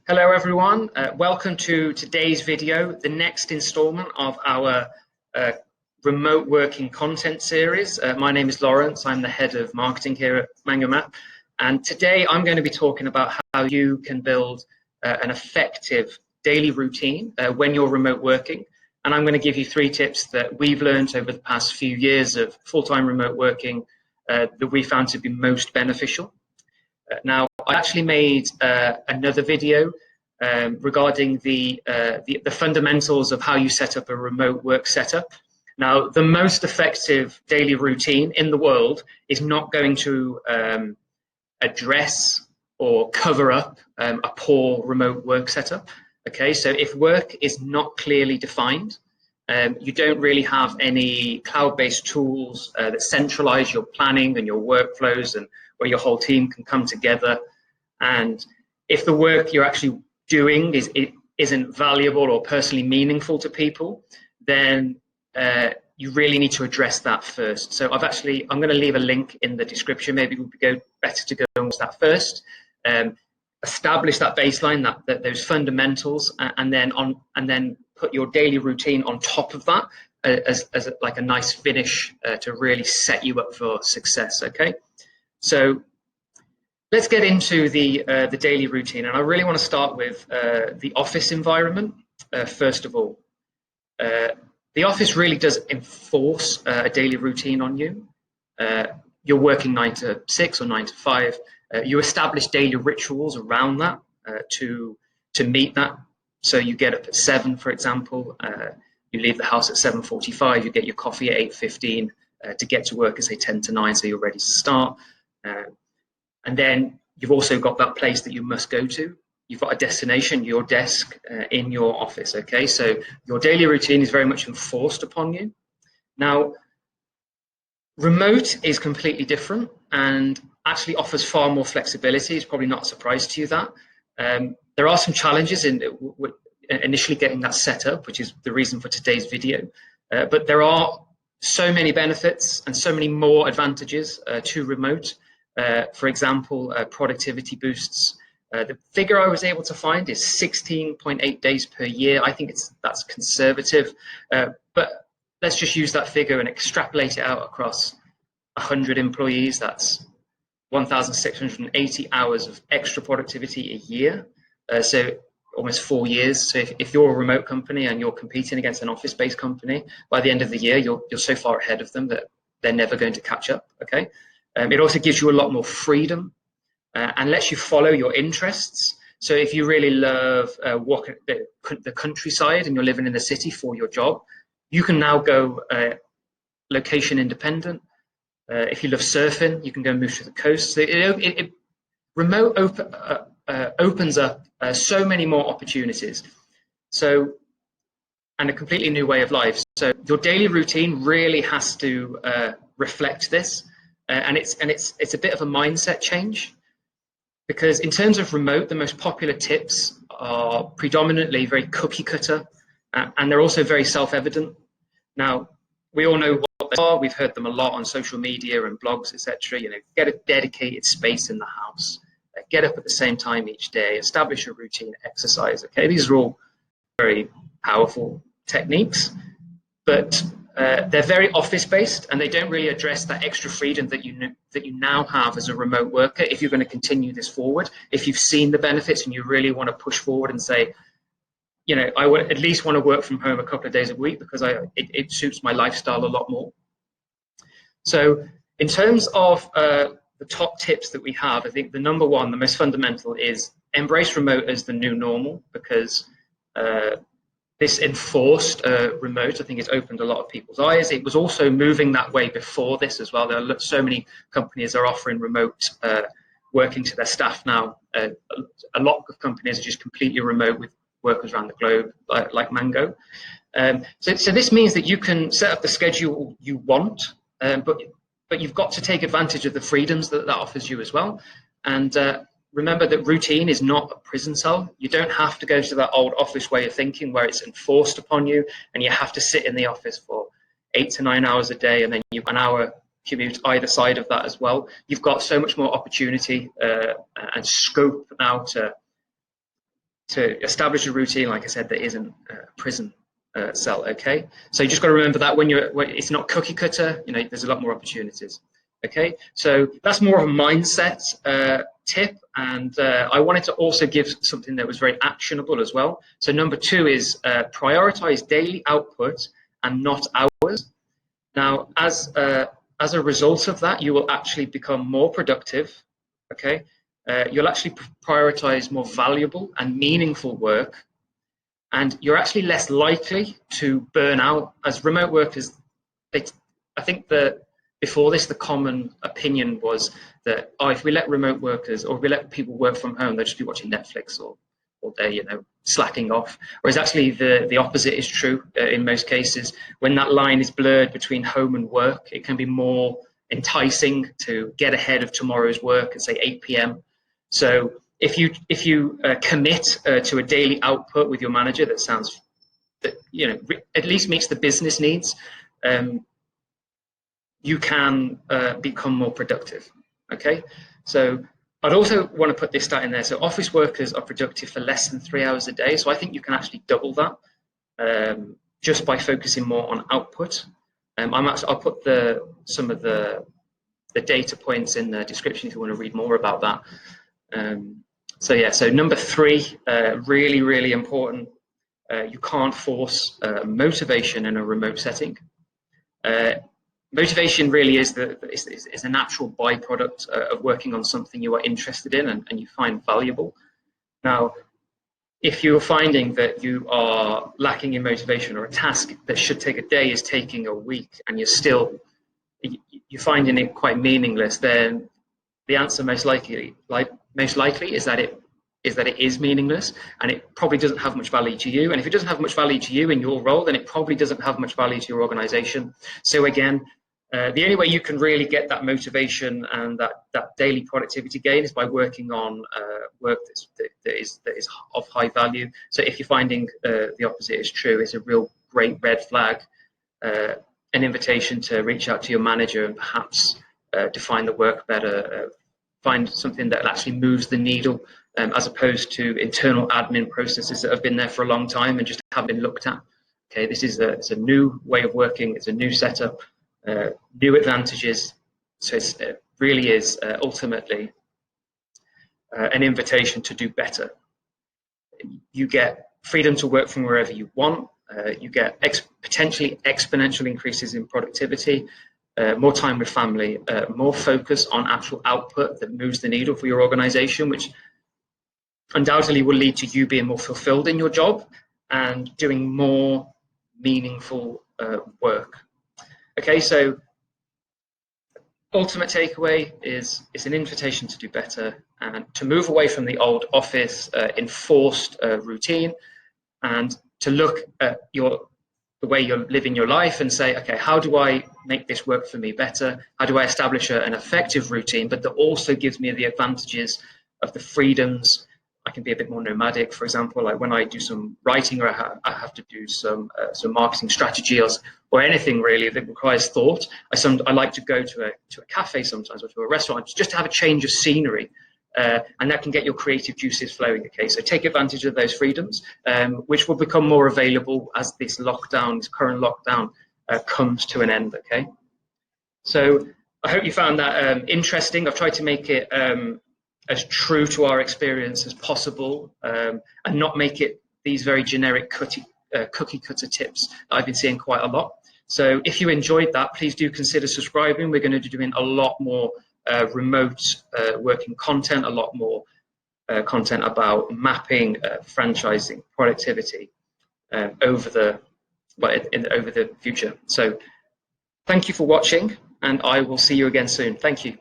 Hello everyone, welcome to today's video, the next installment of our remote working content series. My name is Lawrence, I'm the head of marketing here at MangoMap, and today I'm going to be talking about how you can build an effective daily routine when you're remote working. And I'm going to give you 3 tips that we've learned over the past few years of full-time remote working that we found to be most beneficial. Now, I actually made another video regarding the fundamentals of how you set up a remote work setup. Now, the most effective daily routine in the world is not going to address or cover up a poor remote work setup. Okay, so if work is not clearly defined, you don't really have any cloud-based tools that centralize your planning and your workflows and where your whole team can come together. And if the work you're actually doing isn't valuable or personally meaningful to people, then you really need to address that first. So I'm going to leave a link in the description. Maybe it would be better to go on that first. Establish that baseline, those fundamentals, and then put your daily routine on top of that as like a nice finish to really set you up for success. Okay, so let's get into the daily routine, and I really want to start with the office environment. First of all, the office really does enforce a daily routine on you. You're working 9 to 6 or 9 to 5. You establish daily rituals around that to meet that. So you get up at 7, for example. You leave the house at 7:45. You get your coffee at 8:15 to get to work at say 10 to 9, so you're ready to start. And then you've also got that place that you must go to. You've got a destination, your desk in your office. Okay, so your daily routine is very much enforced upon you. Now, remote is completely different and actually offers far more flexibility. It's probably not a surprise to you that. There are some challenges in initially getting that set up, which is the reason for today's video. But there are so many benefits and so many more advantages to remote. For example, productivity boosts. The figure I was able to find is 16.8 days per year. I think that's conservative, but let's just use that figure and extrapolate it out across 100 employees. That's 1,680 hours of extra productivity a year. So almost 4 years. So if you're a remote company and you're competing against an office-based company, by the end of the year, you're so far ahead of them that they're never going to catch up. Okay. It also gives you a lot more freedom and lets you follow your interests. So if you really love walking the countryside and you're living in the city for your job, you can now go location independent. If you love surfing, you can go move to the coast. So remote opens up so many more opportunities. So, and a completely new way of life. So your daily routine really has to reflect this. And it's a bit of a mindset change, because in terms of remote, the most popular tips are predominantly very cookie cutter, and they're also very self-evident. Now, we all know what they are. We've heard them a lot on social media and blogs, etc. You know, get a dedicated space in the house, get up at the same time each day, establish a routine, exercise. Okay, these are all very powerful techniques, but they're very office-based, and they don't really address that extra freedom that you now have as a remote worker. If you're going to continue this forward, if you've seen the benefits and you really want to push forward and say, you know, I would at least want to work from home a couple of days a week because it suits my lifestyle a lot more. So in terms of the top tips that we have, I think the number one, the most fundamental, is embrace remote as the new normal, because this enforced remote, I think it's opened a lot of people's eyes. It was also moving that way before this as well. There are so many companies are offering remote working to their staff now. A lot of companies are just completely remote with workers around the globe, like Mango. So this means that you can set up the schedule you want, but you've got to take advantage of the freedoms that offers you as well. And remember that routine is not a prison cell. You don't have to go to that old office way of thinking where it's enforced upon you and you have to sit in the office for 8 to 9 hours a day and then you've an hour commute either side of that as well. You've got so much more opportunity and scope now to to establish a routine, like I said, that isn't a prison cell. Okay, so you just got to remember that when it's not cookie cutter, you know, there's a lot more opportunities. Okay, so that's more of a mindset tip, and I wanted to also give something that was very actionable as well. So number 2 is prioritize daily output and not hours. Now, as a result of that, you will actually become more productive. Okay, you'll actually prioritize more valuable and meaningful work, and you're actually less likely to burn out. As remote workers, I think that before this, the common opinion was that, oh, if we let remote workers or we let people work from home, they'll just be watching Netflix or they're, you know, slacking off. Whereas actually the opposite is true in most cases. When that line is blurred between home and work, it can be more enticing to get ahead of tomorrow's work at say 8 p.m. So if you commit to a daily output with your manager that you know at least meets the business needs, you can become more productive. Okay, so I'd also want to put this stat in there. So office workers are productive for less than 3 hours a day. So I think you can actually double that just by focusing more on output. I'll put some of the data points in the description if you want to read more about that. So yeah, so number 3, really, really important. You can't force motivation in a remote setting. Motivation really is a natural byproduct of working on something you are interested in and you find valuable. Now, if you're finding that you are lacking in motivation, or a task that should take a day is taking a week, and you're finding it quite meaningless, then the answer most likely is that it is meaningless, and it probably doesn't have much value to you. And if it doesn't have much value to you in your role, then it probably doesn't have much value to your organization. So again, the only way you can really get that motivation and that daily productivity gain is by working on work that is of high value. So if you're finding the opposite is true, it's a real great red flag, an invitation to reach out to your manager and perhaps define the work better, find something that actually moves the needle, as opposed to internal admin processes that have been there for a long time and just haven't been looked at. Okay, it's a new way of working, it's a new setup. New advantages, so it really is ultimately an invitation to do better. You get freedom to work from wherever you want. You get potentially exponential increases in productivity, more time with family, more focus on actual output that moves the needle for your organization, which undoubtedly will lead to you being more fulfilled in your job and doing more meaningful work. Okay, so ultimate takeaway is it's an invitation to do better and to move away from the old office enforced routine, and to look at the way you're living your life and say, okay, how do I make this work for me better? How do I establish an effective routine, but that also gives me the advantages of the freedoms? I can be a bit more nomadic, for example, like when I do some writing, or I have to do some marketing strategy or anything really that requires thought. I like to go to a cafe sometimes, or to a restaurant, just to have a change of scenery, and that can get your creative juices flowing. Okay, so take advantage of those freedoms, which will become more available as this current lockdown comes to an end. Okay, so I hope you found that interesting. I've tried to make it as true to our experience as possible, and not make it these very generic cookie cutter tips that I've been seeing quite a lot. So if you enjoyed that, please do consider subscribing. We're going to be doing a lot more remote working content, a lot more content about mapping, franchising, productivity over the future. So thank you for watching, and I will see you again soon. Thank you.